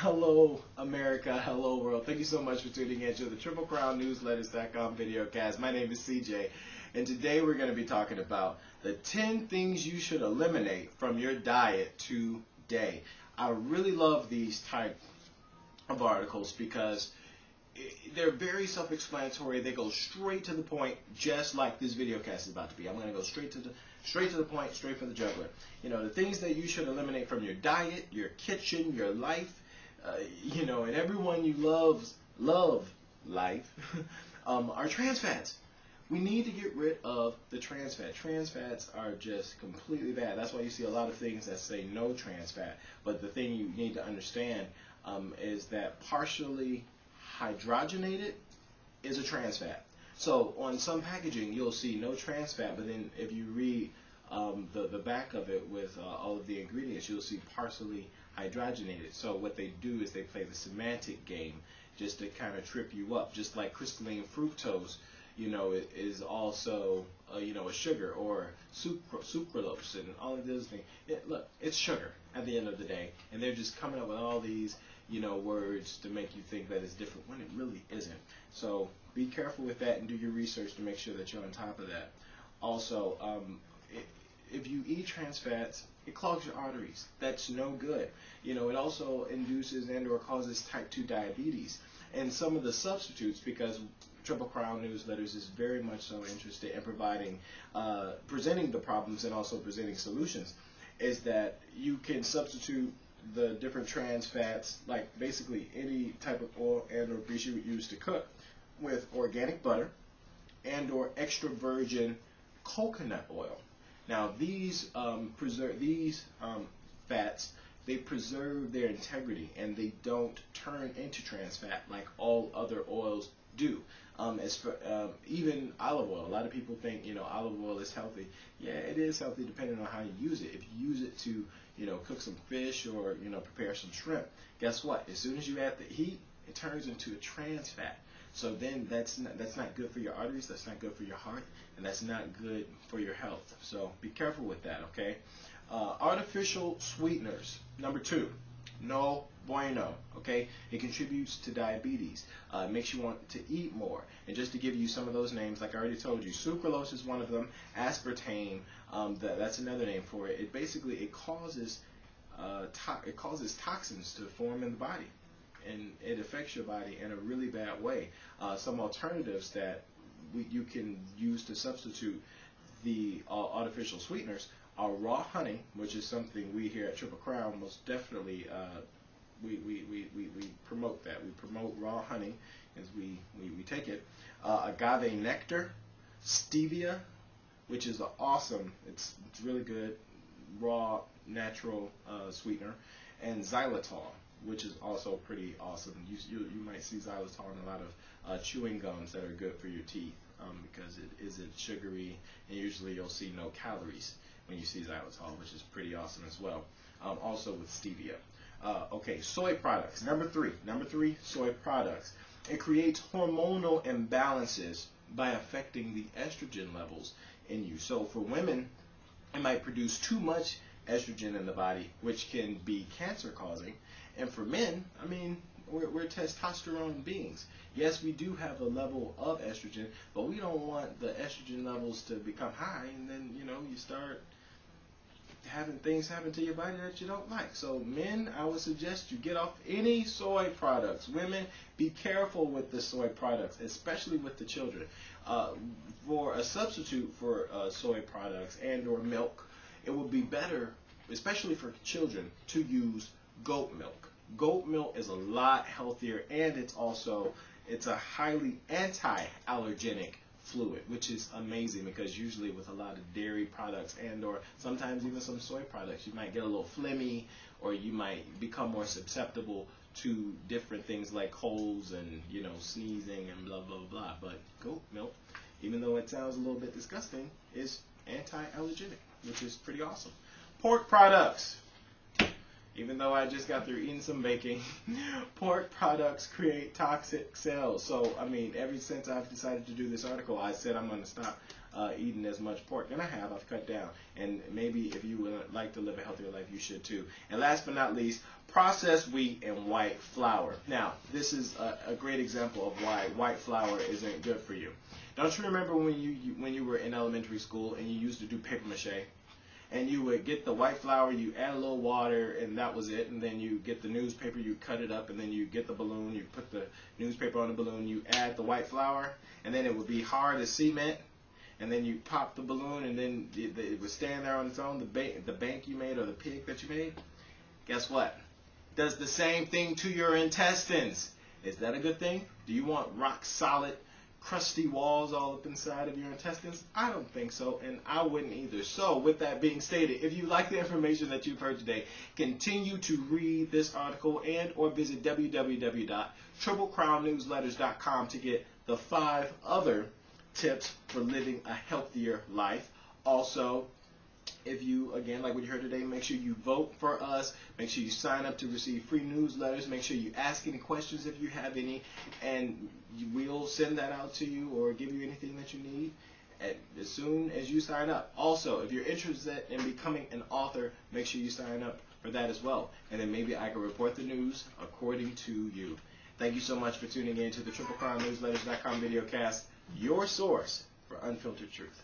Hello, America. Hello, world. Thank you so much for tuning in to the TripleCrownNewsletters.com videocast. My name is CJ, and today we're going to be talking about the 10 things you should eliminate from your diet today. I really love these type of articles because they're very self-explanatory. They go straight to the point, just like this videocast is about to be. I'm going to go straight to the point, straight for the jugular. You know, the things that you should eliminate from your diet, your kitchen, your life, and everyone you love life, are trans fats. We need to get rid of the trans fat. Trans fats are just completely bad. That's why you see a lot of things that say no trans fat. But the thing you need to understand is that partially hydrogenated is a trans fat. So on some packaging you'll see no trans fat, but then if you read the back of it with all of the ingredients, you'll see partially hydrogenated. So what they do is they play the semantic game just to kind of trip you up, just like crystalline fructose, it is also a sugar, or sucralose and all of those things. Look, it's sugar at the end of the day, and they're just coming up with all these words to make you think that it's different when it really isn't. So be careful with that and do your research to make sure that you're on top of that. Also, if you eat trans fats, it clogs your arteries. That's no good. It also induces and or causes type 2 diabetes. And some of the substitutes, because Triple Crown Newsletters is very much so interested in presenting the problems and also presenting solutions, is that you can substitute the different trans fats, like basically any type of oil and or grease you would use to cook, with organic butter and or extra virgin coconut oil. Now these fats, they preserve their integrity and they don't turn into trans fat like all other oils do. Even olive oil. A lot of people think olive oil is healthy. Yeah, it is healthy depending on how you use it. If you use it to cook some fish or prepare some shrimp, guess what? As soon as you add the heat, it turns into a trans fat. So then that's not good for your arteries, that's not good for your heart, and that's not good for your health. So be careful with that, okay? Artificial sweeteners, number 2, no bueno, okay? It contributes to diabetes. It makes you want to eat more. And just to give you some of those names, like I already told you, sucralose is one of them. Aspartame, that's another name for it. It causes toxins to form in the body, and it affects your body in a really bad way. Some alternatives that you can use to substitute the artificial sweeteners are raw honey, which is something we here at Triple Crown most definitely we promote that. We promote raw honey as we take it. Agave nectar, stevia, which is awesome. It's really good, raw, natural sweetener, and xylitol, which is also pretty awesome. You might see xylitol in a lot of chewing gums that are good for your teeth because it isn't sugary, and usually you'll see no calories when you see xylitol, which is pretty awesome as well. Also with stevia. Okay, soy products. Number three, soy products. It creates hormonal imbalances by affecting the estrogen levels in you. So for women, it might produce too much estrogen in the body, which can be cancer causing. And for men, we're testosterone beings. Yes, we do have a level of estrogen, but we don't want the estrogen levels to become high, and then you start having things happen to your body that you don't like. So men, I would suggest you get off any soy products. Women, be careful with the soy products, especially with the children. For a substitute for soy products and or milk, it would be better, especially for children, to use goat milk. Goat milk is a lot healthier, and it's a highly anti-allergenic fluid, which is amazing, because usually with a lot of dairy products and or sometimes even some soy products, you might get a little phlegmy, or you might become more susceptible to different things like colds and sneezing and blah blah blah. But goat milk, even though it sounds a little bit disgusting, is anti-allergenic, which is pretty awesome. Pork products. Even though I just got through eating some bacon, pork products create toxic cells. So, I mean, ever since I've decided to do this article, I said I'm going to stop eating as much pork. And I have. I've cut down. And maybe if you would like to live a healthier life, you should too. And last but not least, processed wheat and white flour. Now, this is a great example of why white flour isn't good for you. Don't you remember when you were in elementary school and you used to do paper mache? And you would get the white flour, you add a little water, and that was it. And then you get the newspaper, you cut it up, and then you get the balloon, you put the newspaper on the balloon, you add the white flour, and then it would be hard as cement. And then you pop the balloon, and then it would stand there on its own, the bank you made or the pig that you made. Guess what? Does the same thing to your intestines. Is that a good thing? Do you want rock solid, crusty walls all up inside of your intestines? I don't think so, and I wouldn't either. So with that being stated, if you like the information that you've heard today, continue to read this article and or visit www.triplecrownnewsletters.com to get the 5 other tips for living a healthier life. Also, if you, again, like what you heard today, make sure you vote for us. Make sure you sign up to receive free newsletters. Make sure you ask any questions if you have any, and we'll send that out to you or give you anything that you need as soon as you sign up. Also, if you're interested in becoming an author, make sure you sign up for that as well. And then maybe I can report the news according to you. Thank you so much for tuning in to the TripleCrownNewsletters.com videocast, your source for unfiltered truth.